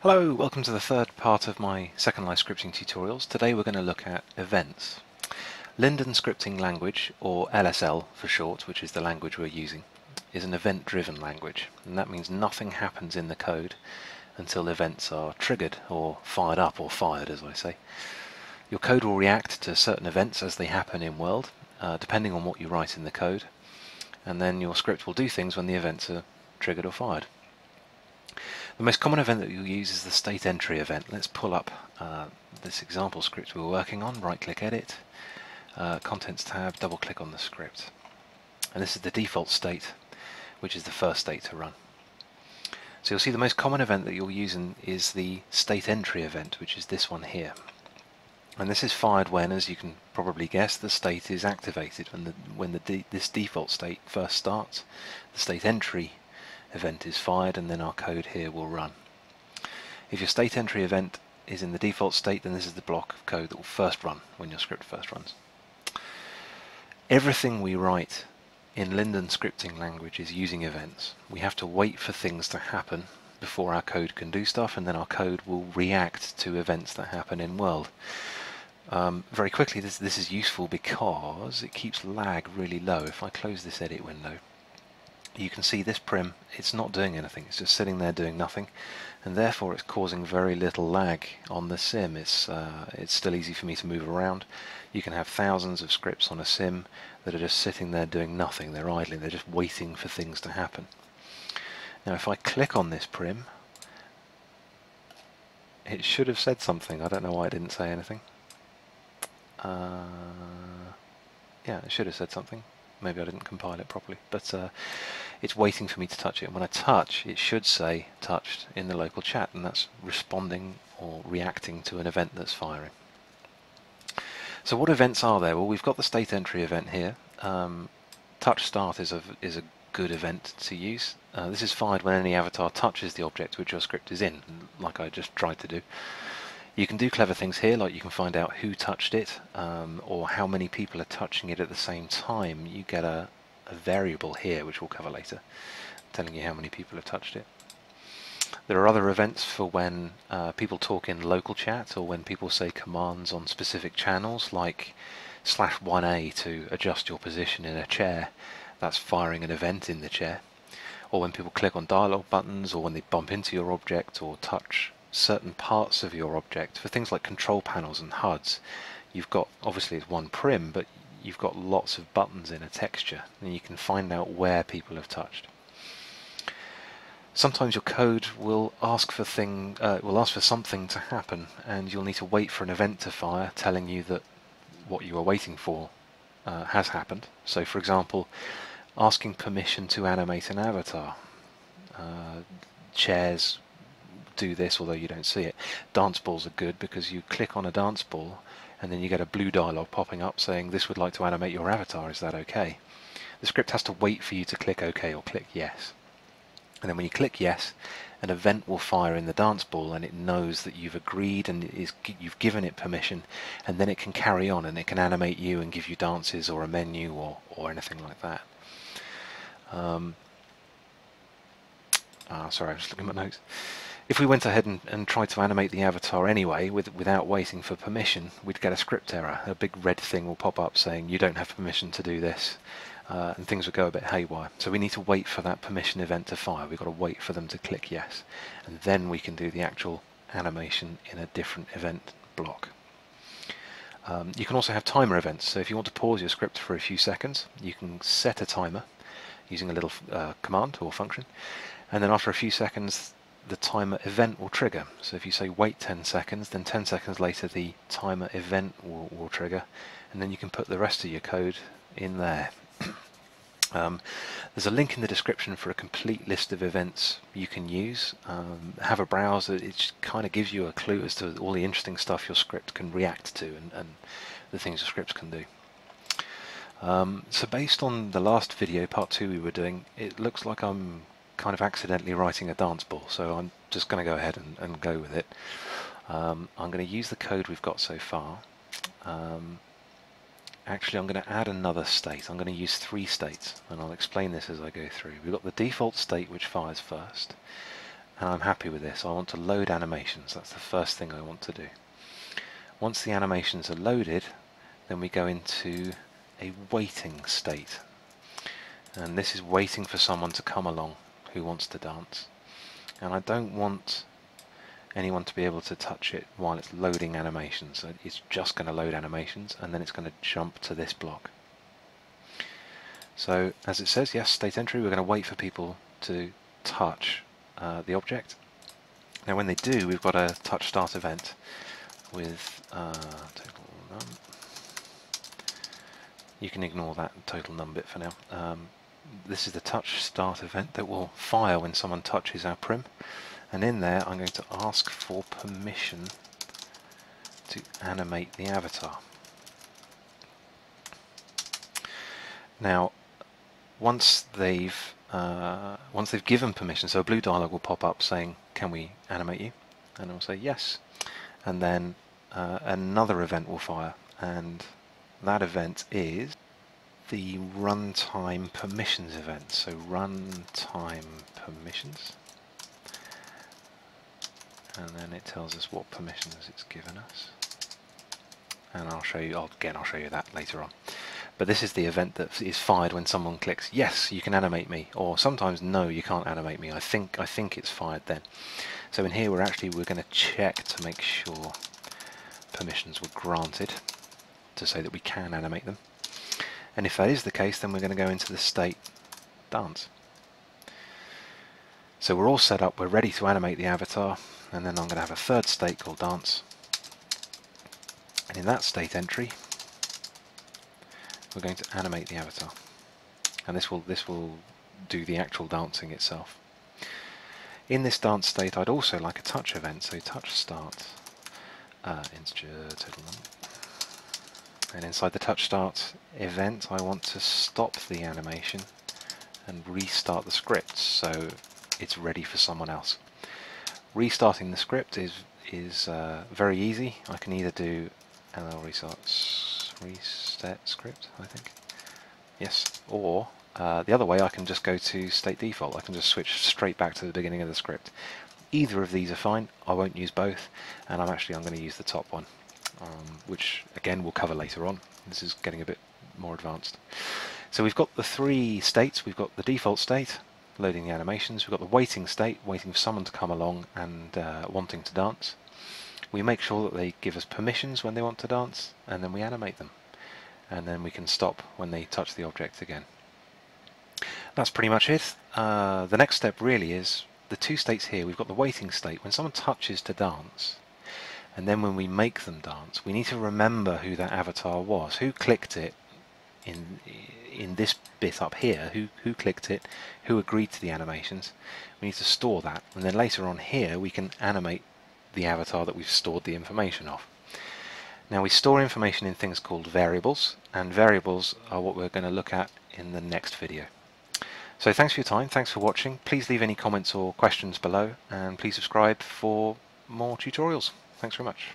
Hello, welcome to the third part of my SecondLife scripting tutorials. Today we're going to look at events. Linden Scripting Language, or LSL for short, which is the language we're using, is an event-driven language, and that means nothing happens in the code until events are triggered or fired up, or fired as I say. Your code will react to certain events as they happen in world, depending on what you write in the code, and then your script will do things when the events are triggered or fired. The most common event that you'll use is the state entry event. Let's pull up this example script we're working on, right-click Edit, Contents tab, double-click on the script. And this is the default state, which is the first state to run. So you'll see the most common event that you'll use is the state entry event, which is this one here. And this is fired when, as you can probably guess, the state is activated. When this default state first starts, the state entry event is fired, and then our code here will run. If your state entry event is in the default state, then this is the block of code that will first run when your script first runs. Everything we write in Linden Scripting Language is using events. We have to wait for things to happen before our code can do stuff, and then our code will react to events that happen in world. Very quickly, this is useful because it keeps lag really low. If I close this edit window, you can see this prim, it's not doing anything, it's just sitting there doing nothing, and therefore it's causing very little lag on the sim. It's still easy for me to move around. You can have thousands of scripts on a sim that are just sitting there doing nothing. They're idling, they're just waiting for things to happen. Now if I click on this prim, it should have said something. I don't know why it didn't say anything. Yeah, it should have said something. Maybe I didn't compile it properly, but it's waiting for me to touch it. And when I touch, it should say touched in the local chat, and that's responding or reacting to an event that's firing. So what events are there? Well, we've got the state entry event here. Touch start is a good event to use. This is fired when any avatar touches the object which your script is in, like I just tried to do. You can do clever things here, like you can find out who touched it, or how many people are touching it at the same time. You get a variable here, which we'll cover later, telling you how many people have touched it. There are other events for when people talk in local chat, or when people say commands on specific channels, like /1A to adjust your position in a chair. That's firing an event in the chair. Or when people click on dialog buttons, or when they bump into your object, or touch certain parts of your object. For things like control panels and HUDs, you've got, obviously it's one prim, but you've got lots of buttons in a texture, and you can find out where people have touched. Sometimes your code will ask for something to happen, and you'll need to wait for an event to fire telling you that what you are waiting for has happened. So for example, asking permission to animate an avatar. Chairs do this, although you don't see it. Dance balls are good because you click on a dance ball and then you get a blue dialog popping up saying this would like to animate your avatar, is that okay? The script has to wait for you to click OK or click yes. And then when you click yes, an event will fire in the dance ball, and it knows that you've agreed and you've given it permission, and then it can carry on and it can animate you and give you dances or a menu or anything like that. Sorry, I'm just looking at my notes. If we went ahead and tried to animate the avatar anyway, without waiting for permission, we'd get a script error. A big red thing will pop up saying you don't have permission to do this, and things would go a bit haywire. So we need to wait for that permission event to fire. We've got to wait for them to click yes, and then we can do the actual animation in a different event block. You can also have timer events. So if you want to pause your script for a few seconds, you can set a timer using a little command or function, and then after a few seconds the timer event will trigger. So if you say wait 10 seconds, then 10 seconds later the timer event will trigger, and then you can put the rest of your code in there. There's a link in the description for a complete list of events you can use. Have a browse. It kind of gives you a clue as to all the interesting stuff your script can react to, and the things your scripts can do. So based on the last video, part 2 we were doing, it looks like I'm kind of accidentally writing a dance ball, so I'm just going to go ahead and go with it. I'm going to use the code we've got so far. Actually, I'm going to add another state. I'm going to use 3 states, and I'll explain this as I go through. We've got the default state which fires first. and I'm happy with this. I want to load animations. That's the first thing I want to do. Once the animations are loaded, then we go into a waiting state. And this is waiting for someone to come along who wants to dance. And I don't want anyone to be able to touch it while it's loading animations. So it's just going to load animations, and then it's going to jump to this block. So as it says, yes, state entry, we're going to wait for people to touch the object. Now when they do, we've got a touch start event with total num. You can ignore that total num bit for now. This is the touch start event that will fire when someone touches our prim, and in there I'm going to ask for permission to animate the avatar. Now once they've given permission, so a blue dialog will pop up saying, can we animate you? And I'll say yes, and then another event will fire, and that event is the runtime permissions event. So runtime permissions, and then it tells us what permissions it's given us, and I'll show you that later on. But this is the event that is fired when someone clicks yes, you can animate me, or sometimes no, you can't animate me. I think it's fired then. So in here we're going to check to make sure permissions were granted to say that we can animate them. And if that is the case, then we're going to go into the state dance. So we're all set up, we're ready to animate the avatar, and then I'm going to have a third state called dance. And in that state entry, we're going to animate the avatar, and this will do the actual dancing itself. In this dance state, I'd also like a touch event, so touch start integer total num. And inside the touch start event, I want to stop the animation and restart the script so it's ready for someone else. Restarting the script is very easy. I can either do reset script, I think. Yes, or the other way, I can just go to state default. I can just switch straight back to the beginning of the script. Either of these are fine. I won't use both, and I'm going to use the top one, which again we'll cover later on. This is getting a bit more advanced. So we've got the three states. We've got the default state, loading the animations. We've got the waiting state, waiting for someone to come along and wanting to dance. We make sure that they give us permissions when they want to dance, and then we animate them. And then we can stop when they touch the object again. That's pretty much it. The next step really is the two states here. We've got the waiting state, when someone touches to dance, and then when we make them dance, we need to remember who that avatar was, who clicked it in this bit up here, who clicked it, who agreed to the animations. We need to store that, and then later on here we can animate the avatar that we've stored the information of. Now we store information in things called variables, and variables are what we're going to look at in the next video. So thanks for your time, thanks for watching. Please leave any comments or questions below, and please subscribe for more tutorials. Thanks very much.